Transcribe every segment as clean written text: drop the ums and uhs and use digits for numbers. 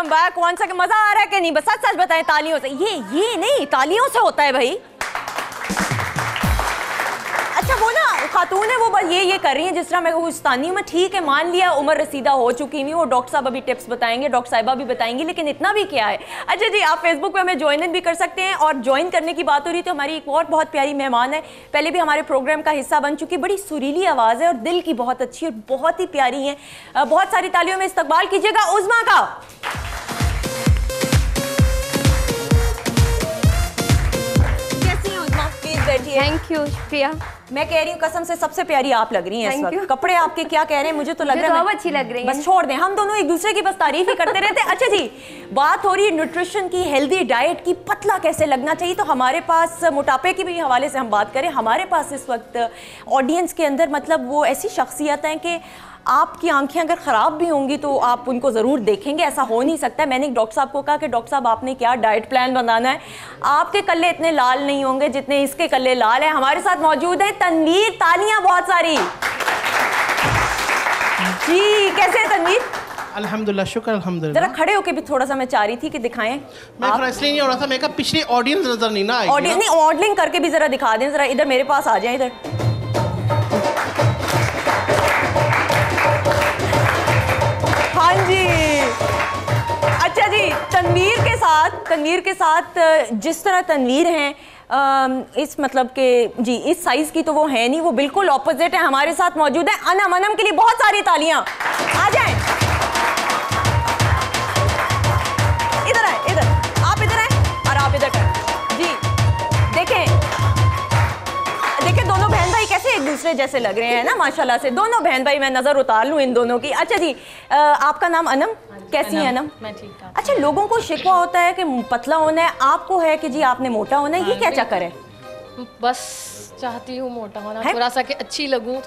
Welcome back once again. मजा आ रहा है कि नहीं? बस सच सच बताएं तालियों से। ये नहीं, तालियों से होता है भाई। अच्छा वो ना खातून है, वो बस ये कर रही है जिस तरह मैं गुस्तानी में, ठीक है मान लिया उम्र रसीदा हो चुकी हुई, वो डॉक्टर साहब अभी टिप्स बताएंगे, डॉक्टर साहिबा भी बताएंगी, लेकिन इतना भी क्या है। अच्छा जी, आप फेसबुक पे हमें ज्वाइन भी कर सकते हैं। और ज्वाइन करने की बात हो रही तो हमारी एक और बहुत प्यारी मेहमान है, पहले भी हमारे प्रोग्राम का हिस्सा बन चुकी, बड़ी सुरीली आवाज़ है और दिल की बहुत अच्छी और बहुत ही प्यारी है। बहुत सारी तालियों में इस्तकबाल कीजिएगा उज़मा का। थैंक यू प्रिया। मैं कह रही हूँ कसम से सबसे प्यारी आप लग रही हैं इस वक्त। कपड़े आपके क्या कह रहे हैं, मुझे तो लग रहा है तो अच्छी लग रही है। बस छोड़ दें, हम दोनों एक दूसरे की बस तारीफ ही करते रहते हैं। अच्छा जी, बात हो रही है न्यूट्रिशन की, हेल्दी डाइट की, पतला कैसे लगना चाहिए। तो हमारे पास मोटापे के भी हवाले से हम बात करें, हमारे पास इस वक्त ऑडियंस के अंदर मतलब वो ऐसी शख्सियत हैं कि आपकी आंखें अगर ख़राब भी होंगी तो आप उनको ज़रूर देखेंगे, ऐसा हो नहीं सकता। मैंने एक डॉक्टर साहब को कहा कि डॉक्टर साहब आपने क्या डाइट प्लान बनाना है, आपके कल्ले इतने लाल नहीं होंगे जितने इसके कल्ले लाल हैं। हमारे साथ मौजूद है तनवीर, तालियां बहुत सारी जी। कैसे है तनवीर? अल्हम्दुलिल्लाह, शुक्र अल्हम्दुलिल्लाह। जरा खड़े होके भी थोड़ा सा मैं चाह रही थी कि दिखाएं। मैं खड़ा इसलिए नहीं हो रहा था, मैं कहा पिछली ऑडियंस नजर नहीं ना आई। ऑडियंस नहीं, मॉडलिंग करके भी जरा दिखा दें, जरा इधर मेरे पास आ जाए, इधर। हाँ जी। अच्छा जी, तनवीर के साथ जिस तरह तनवीर हैं इस मतलब के जी इस साइज की तो वो है नहीं, वो बिल्कुल ऑपोजिट है। हमारे साथ मौजूद है अनम। अनम के लिए बहुत सारी तालियां। आ जाएं, इधर आए, इधर आप इधर आए और आप इधर करें जी। देखें दोनों बहन भाई कैसे एक दूसरे जैसे लग रहे हैं ना, माशाल्लाह से। दोनों बहन भाई, मैं नजर उतार लूं इन दोनों की। अच्छा जी, आपका नाम अनम, कैसी है अनम? मैं ठीक ठाक। अच्छा, लोगों को शिकवा होता है कि पतला होना है, आपको है कि जी आपने मोटा होना है, ये क्या चक्कर है? बस चाहती हूँ मोटा होना, थोड़ा सा कि अच्छी लगूं,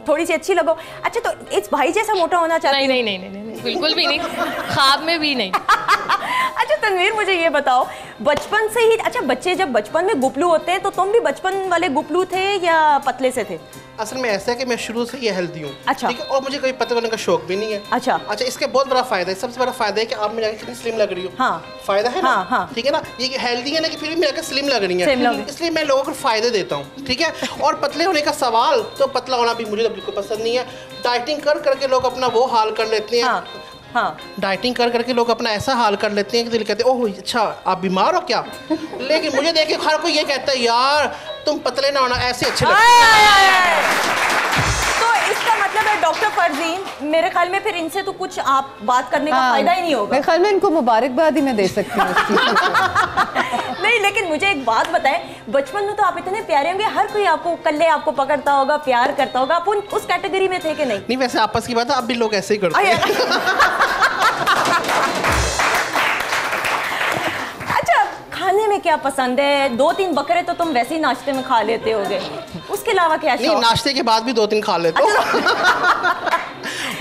थोड़ी सी अच्छी लगो। अच्छा, तो इस भाई जैसा मोटा होना चाहती? नहीं, बिल्कुल भी नहीं, ख्वाब में भी नहीं। अच्छा तनवीर, मुझे ये बताओ, बचपन से ही, अच्छा बच्चे जब बचपन में गुपलू होते हैं तो तुम भी बचपन वाले गुपलू थे या पतले से थे? असल में ऐसा है कि मैं शुरू से ये हेल्दी हूँ। अच्छा। ठीक है, और मुझे कोई पतले होने का शौक भी नहीं है। अच्छा, इसके बहुत बड़ा फायदा है। सबसे बड़ा फायदा है कि आप मेरे कितनी स्लिम लग रही हो। हाँ, फायदा है ना। हाँ। ठीक है ना, ये हेल्दी है ना कि फिर भी मेरे स्लिम लग रही है, इसलिए मैं लोगों को फायदे देता हूँ। ठीक है, और पतले होने का सवाल, तो पतला होना भी मुझे बिल्कुल पसंद नहीं है। डाइटिंग कर करके लोग अपना वो हाल कर लेते हैं। हाँ, डाइटिंग कर करके लोग अपना ऐसा हाल कर लेते हैं कि दिल कहते हैं ओह अच्छा आप बीमार हो क्या। लेकिन मुझे देख के हर कोई ये कहता है यार तुम पतले ना होना, ऐसे अच्छे लगते हैं। तो इसका मतलब है डॉक्टर फरजीन, मेरे ख्याल में फिर इनसे तो कुछ आप बात करने का फायदा ही नहीं होगा। मेरे ख्याल में इनको मुबारकबाद ही मैं दे सकती हूँ। नहीं, लेकिन मुझे एक बात बताएं, बचपन में तो आप इतने प्यारे होंगे, हर कोई आपको कल्ले आपको पकड़ता होगा, प्यार करता होगा, आप उस कैटेगरी में थे कि नहीं? नहीं, वैसे आपस की बात है, अब भी लोग ऐसे ही करते हैं। अच्छा, खाने में क्या पसंद है? 2-3 बकरे तो तुम वैसे ही नाश्ते में खा लेते होगे, उसके अलावा क्या? नहीं, नाश्ते के बाद भी 2-3 खा लेते हो।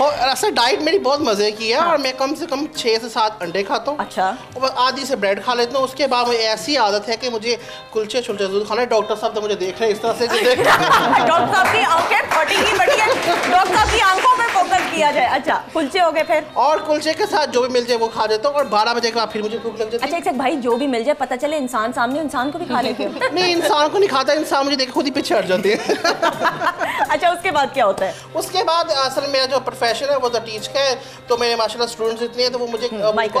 और ऐसा डाइट मेरी बहुत मजे की है। और मैं कम से कम 6 से 7 अंडे खाता हूँ। अच्छा। और आधी से ब्रेड खा लेता हूँ। उसके बाद मुझे ऐसी आदत है कि मुझे कुलचे छुलचे जरूर खाना है। डॉक्टर साहब तो मुझे देख रहे हैं इस तरह से डॉक्टर साहब की आंखें फटी की बड़ी है, डॉक्टर साहब की आंखों पे फोकस किया जाए। अच्छा, कुलचे हो गए फिर? और कुलचे के साथ जो भी मिल जाए वो खा लेता हूँ। और 12 बजे के बाद फिर मुझे भूख लग जाती है। अच्छा भाई, जो भी मिल जाए, पता चले इंसान सामने, इंसान को भी खा लेते हो? नहीं, इंसान को नहीं खाता, इंसान मुझे देख खुद ही पीछे हट जाते हैं। अच्छा, उसके बाद क्या होता है? उसके बाद असल मेरा जो प्रोफेशन है वो तो टीच का है। तो मेरे माशाल्लाह स्टूडेंट्स इतने हैं, तो वो मुझे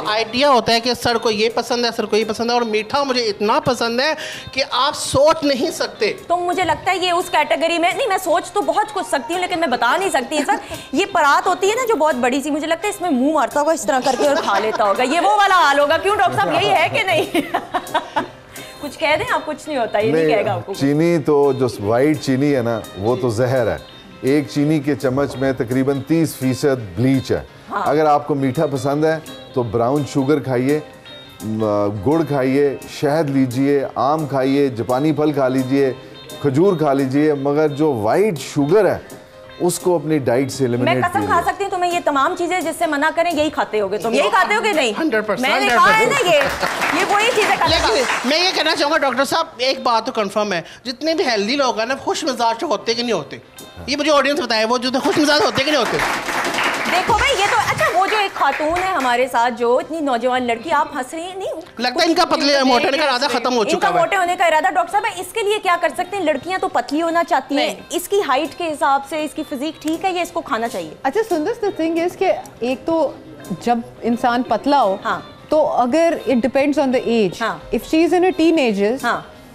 आइडिया होता है कि सर को ये पसंद है, सर को ये पसंद है। और मीठा मुझे इतना पसंद है कि आप सोच नहीं सकते। तो मुझे लगता है ये उस कैटेगरी में नहीं, मैं सोच तो बहुत कुछ सकती हूँ लेकिन मैं बता नहीं सकती सर। ये परात होती है ना जो बहुत बड़ी सी, मुझे लगता है इसमें मुंह मारता होगा इस तरह करके और खा लेता होगा, ये वो वाला हाल होगा। क्यों डॉक्टर साहब, यही है कि नहीं? कुछ कह दें आप? कुछ नहीं होता, ये नहीं कहेगा आपको। चीनी तो जो वाइट चीनी है ना, वो तो जहर है। एक चीनी के चम्मच में तकरीबन 30% ब्लीच है। हाँ। अगर आपको मीठा पसंद है तो ब्राउन शुगर खाइए, गुड़ खाइए, शहद लीजिए, आम खाइए, जापानी फल खा लीजिए, खजूर खा लीजिए, मगर जो वाइट शुगर है उसको अपनी डाइट से एलिमिनेट कीजिए। मैं कसम खा सकती हूँ तुम्हें, ये तमाम चीजें जिससे मना करें यही खाते होगे तुम, यही खाते होगे नहीं? 100%। मैंने कहा है ना ये वही चीजें खाते हैं। मैं ये कहना चाहूँगा डॉक्टर साहब, एक बात तो कंफर्म है, जितने भी हेल्दी लोग हैं ना खुश मिजाज होते कि नहीं होते? ये मुझे ऑडियंस बताए, वो जो खुश मिजाज होते कि नहीं होते? देखो भाई ये तो अच्छा, वो जो एक खातून है हमारे साथ जो इतनी नौजवान लड़की, आप हंस रही हैं? नहीं लगता है इनका पतले मोटे होने का इरादा खत्म हो चुका है। मोटे होने का इरादा। डॉक्टर साहब इसके लिए क्या कर सकते हैं? लड़कियां तो पतली होना चाहती हैं, इसकी हाइट के हिसाब से इसकी फिजिक ठीक है या इसको खाना चाहिए? अच्छा सुंदर, द थिंग इज कि एक तो जब इंसान पतला हो, हाँ, तो अगर it depends on the age, if she is in a teenagers,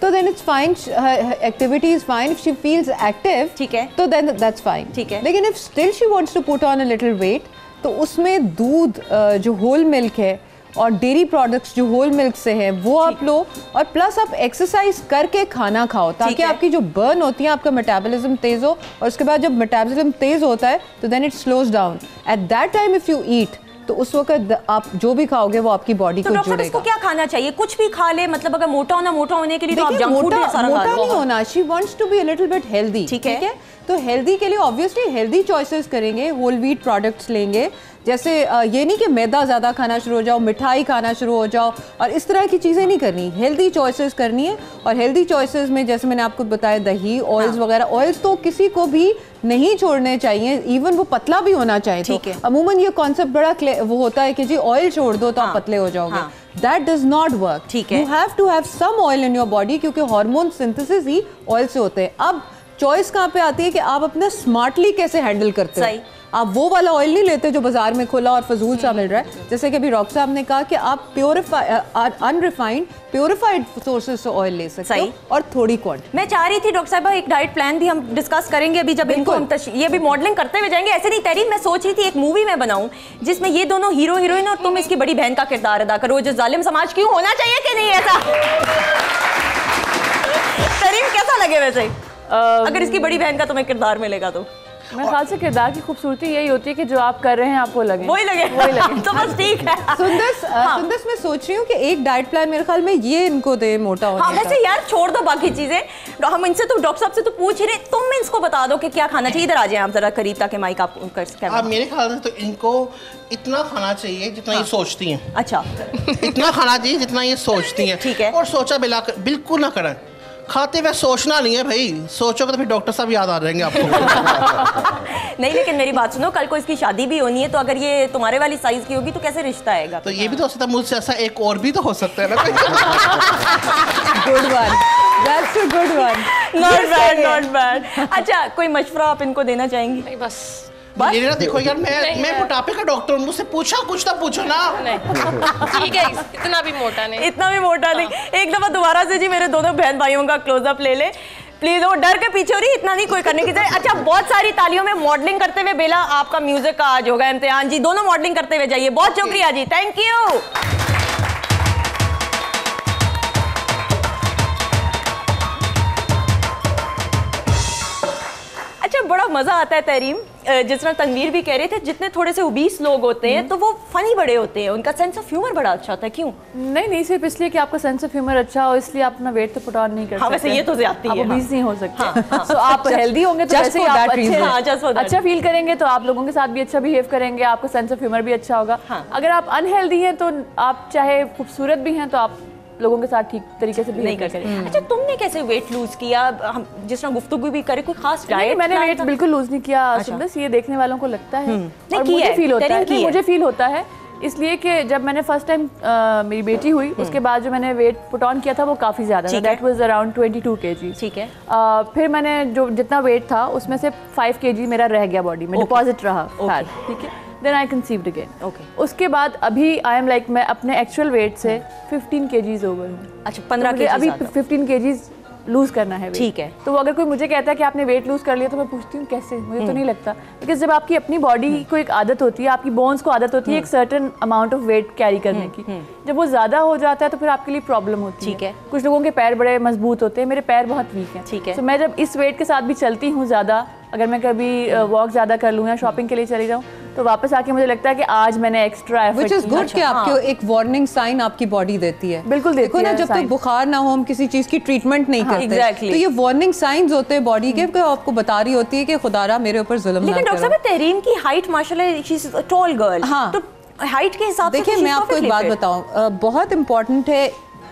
तो then it's fine, her activity is fine. If she feels active, ठीक है, तो then that's fine. ठीक है। लेकिन if still she wants to put on a little weight, तो उसमें दूध जो होल मिल्क है और डेयरी प्रोडक्ट्स जो होल मिल्क से है वो आप लो, और प्लस आप एक्सरसाइज करके खाना खाओ ताकि आपकी जो बर्न होती है, आपका मेटाबॉलिज्म तेज हो, और उसके बाद जब मेटाबॉलिज्म तेज होता है तो then it slows down. At that time if you eat, तो उस वक्त आप जो भी खाओगे वो आपकी बॉडी को जुड़ेगा। इसको क्या खाना चाहिए? कुछ भी खा ले, मतलब अगर मोटा होने के लिए तो आप जंक फूड मोटा नहीं होना, she wants to be a little bit healthy, ठीक है? तो हेल्दी के लिए ऑब्वियसली हेल्दी चॉइसेस करेंगे, होल व्हीट प्रोडक्ट्स लेंगे, जैसे ये नहीं कि मैदा ज़्यादा खाना शुरू हो जाओ, मिठाई खाना शुरू हो जाओ, और इस तरह की चीज़ें नहीं करनी, हेल्दी चॉइसेस करनी है। और हेल्दी चॉइसेस में जैसे मैंने आपको बताया दही, ऑयल्स वगैरह, ऑयल्स तो किसी को भी नहीं छोड़ने चाहिए, इवन वो पतला भी होना चाहिए। तो अमूमन ये कॉन्सेप्ट बड़ा वो होता है कि जी ऑयल छोड़ दो तो आप पतले हो जाओगे, दैट डज नॉट वर्क। ठीक है, you have to have some oil in your body, क्योंकि हार्मोन सिंथेसिस ही ऑयल से होते हैं। अब चॉइस कहाँ पे आती है कि आप अपने स्मार्टली कैसे हैंडल करते हो। आप वो वाला ऑयल नहीं लेते जो बाजार में खुला और फजूल सा मिल रहा है, जैसे कि अभी डॉक्टर साहब ने कहा कि आप अनरिफाइंड प्योरिफाइड सोर्सेज से ऑयल ले सकते हो, और थोड़ी क्वांटिटी। मैं चाह रही थी डॉक्टर साहब एक डाइट प्लान भी हम डिस्कस करेंगे अभी, जब इनको हम ये भी मॉडलिंग करते हुए जाएंगे। ऐसे नहीं तहरीर, मैं सोच रही थी एक मूवी में बनाऊं जिसमें ये दोनों हीरो हीरोइन और तुम इसकी बड़ी बहन का किरदार अदा करो, जो जालिम समाज क्यों होना चाहिए कि नहीं ऐसा? तहरीर कैसा लगे वैसे अगर इसकी बड़ी बहन का तुम्हें किरदार मिलेगा तो? मेरे ख्याल से किरदार की खूबसूरती यही होती है कि जो आप कर रहे हैं आपको लगे, वही लगे तो बस ठीक है। सुंदर मैं सोच रही हूँ कि एक डाइट प्लान मेरे ख्याल में ये इनको दे मोटा होने का। हाँ वैसे यार छोड़ दो बाकी चीजें, हम इनसे तो डॉक्टर साहब से तो पूछ ही रहे, तुम इसको बता दो कि क्या खाना चाहिए। इधर आ जाए आप जरा करीब ताकि माइक आप कर। मेरे ख्याल से तो इनको इतना खाना चाहिए जितना ये सोचती हैं। अच्छा इतना खाना चाहिए जितना ये सोचती हैं, ठीक है, और सोचा बिल्कुल ना करें। खाते हुए सोचना नहीं है भाई, सोचोगे तो फिर डॉक्टर साहब याद आ जाएंगे आपको। नहीं लेकिन मेरी बात सुनो, कल को इसकी शादी भी होनी है, तो अगर ये तुम्हारे वाली साइज की होगी तो कैसे रिश्ता आएगा? तो ये भी तो हो सकता है, मुझसे ऐसा एक और भी तो हो सकता है ना। Good one, that's a good one, not bad not bad. अच्छा कोई मशवरा आप इनको देना चाहेंगी? नहीं बस ये ना देखो यार, मैं मोटापे का डॉक्टर हूँ, मुझसे पूछा कुछ तो पूछो ना। ठीक है, इतना भी मोटा नहीं, इतना भी मोटा नहीं। एक दफा दोबारा से जी मेरे दोनों बहन भाइयों का क्लोजअप ले ले प्लीज। वो डर के पीछे हो रही, इतना नहीं कोई करने की जरूरत। अच्छा बहुत सारी तालियों में मॉडलिंग करते हुए बेला आपका म्यूजिक का आज होगा इम्तिहान जी, दोनों मॉडलिंग करते हुए जाइए। बहुत शुक्रिया जी, थैंक यू। अच्छा बड़ा मजा आता है तहरीम, जिस तरह तनवीर भी कह रहे थे, जितने थोड़े से ओबीस लोग होते हैं तो वो फनी बड़े होते हैं, उनका सेंस ऑफ ह्यूमर बड़ा अच्छा होता है। क्यों? नहीं सिर्फ इसलिए कि आपका सेंस ऑफ ह्यूमर अच्छा हो इसलिए आप अपना वेट तो पुट ऑन नहीं कर सकते। वैसे ये तो ज्यादती है, आप ओबीस नहीं हो सकते। सो आप हेल्दी होंगे तो वैसे ही आप अच्छा फील करेंगे, तो आप लोगों के साथ भी अच्छा बिहेव करेंगे, आपका सेंस ऑफ ह्यूमर भी अच्छा होगा। अगर आप अनहेल्दी हैं तो आप चाहे खूबसूरत भी हैं तो आप लोगों के साथ ठीक तरीके से नहीं कर सकते। अच्छा तुमने कैसे वेट लूज किया? हम जिस तरह गुफ्तगू भी करे, कोई खास डाइट? मैंने वेट बिल्कुल लूज नहीं किया सुंदर, ये देखने वालों को लगता है और मुझे फील होता है, मुझे फील होता है इसलिए कि जब मैंने फर्स्ट टाइम मेरी बेटी हुई उसके बाद जो मैंने वेट पुट ऑन किया था वो काफ़ी ज़्यादा था, दैट वाज अराउंड 22 kg। ठीक है। फिर मैंने जो जितना वेट था उसमें से 5 kg मेरा रह गया बॉडी में, डिपॉजिट रहा फैट, ठीक है। Then I conceived again. Okay, उसके बाद अभी आई एम लाइक मैं अपने एक्चुअल वेट से 15 kgs ओवर हूँ। अच्छा 15 kg अभी 15 kgs लूज करना है, ठीक है। तो अगर कोई मुझे कहता है कि आपने वेट लूज कर लिया तो मैं पूछती हूँ कैसे, मुझे तो नहीं लगता, बिकॉज जब आपकी अपनी बॉडी को एक आदत होती है, आपकी बोन्स को आदत होती है एक certain amount of weight carry करने की, जब वो ज्यादा हो जाता है तो फिर आपके लिए प्रॉब्लम होती है। ठीक है। कुछ लोगों के पैर बड़े मजबूत होते हैं, मेरे पैर बहुत वीक हैं, ठीक है। तो मैं जब इस वेट के साथ भी चलती हूँ ज्यादा, अगर मैं कभी वॉक ज्यादा कर लूँ या शॉपिंग के लिए चली जाऊँ तो वापस आके मुझे लगता है कि आज मैंने extra effort, which is good कि आपको एक वार्निंग साइन आपकी बॉडी देती है। बिल्कुल देखो ना, जब तक बुखार ना हो हम किसी चीज की ट्रीटमेंट नहीं करते, तो ये वार्निंग साइंस होते हैं बॉडी के, आपको बता रही होती है कि खुदारा मेरे ऊपर जुल्म ना करो। लेकिन डॉक्टर साहब तहरीम की हाइट माशाल्लाह, she is a tall girl, तो हाइट के हिसाब से देखिए मैं आपको एक बात बताऊं, बहुत इंपॉर्टेंट है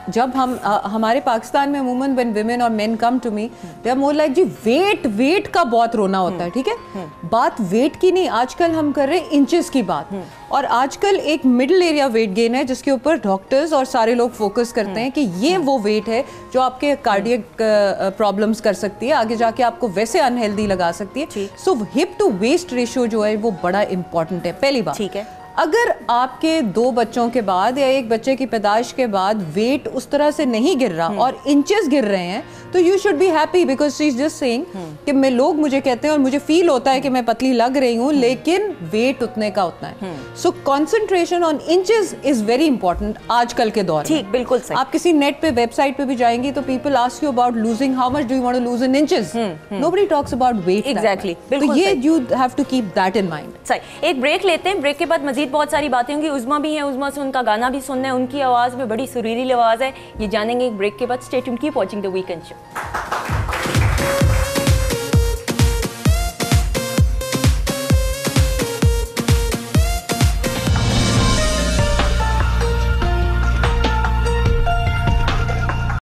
जब हम हमारे पाकिस्तान में अमूमन व्हेन विमेन और men come to me they are more like जी वेट का बहुत रोना होता है, ठीक है। बात वेट की नहीं, आजकल हम कर रहे हैं इंचेस की बात। और आजकल एक मिडिल एरिया वेट गेन है जिसके ऊपर डॉक्टर्स और सारे लोग फोकस करते हैं कि ये वो वेट है जो आपके कार्डियक प्रॉब्लम्स कर सकती है, आगे जाके आपको वैसे अनहेल्दी लगा सकती है। सो हिप टू वेस्ट रेशियो जो है वो बड़ा इंपॉर्टेंट है। पहली बात, ठीक है, अगर आपके 2 बच्चों के बाद या एक बच्चे की पैदाइश के बाद वेट उस तरह से नहीं गिर रहा और इंचेस गिर रहे हैं तो you should be happy, because she is just saying कि मैं, लोग मुझे कहते हैं और मुझे फील होता है कि मैं पतली लग रही हूँ लेकिन वेट उतने का उतना है। So concentration on inches is very important आजकल के दौर में। ठीक, बिल्कुल सही। आप किसी नेट पे वेबसाइट पे भी जाएंगी तो people ask you about losing, how much do you want to lose in inches, nobody talks about weight. Exactly, तो ये you have to keep that in mind. सही, एक ब्रेक लेते हैं, ब्रेक के बाद मजीद बहुत सारी बातें होंगी। उज़मा भी है, उज़मा से उनका गाना भी सुनना है, उनकी आवाज़ में बड़ी सुरीली आवाज़ है, ये जानेंगे एक ब्रेक के बाद। Stay tuned, keep watching the weekend show.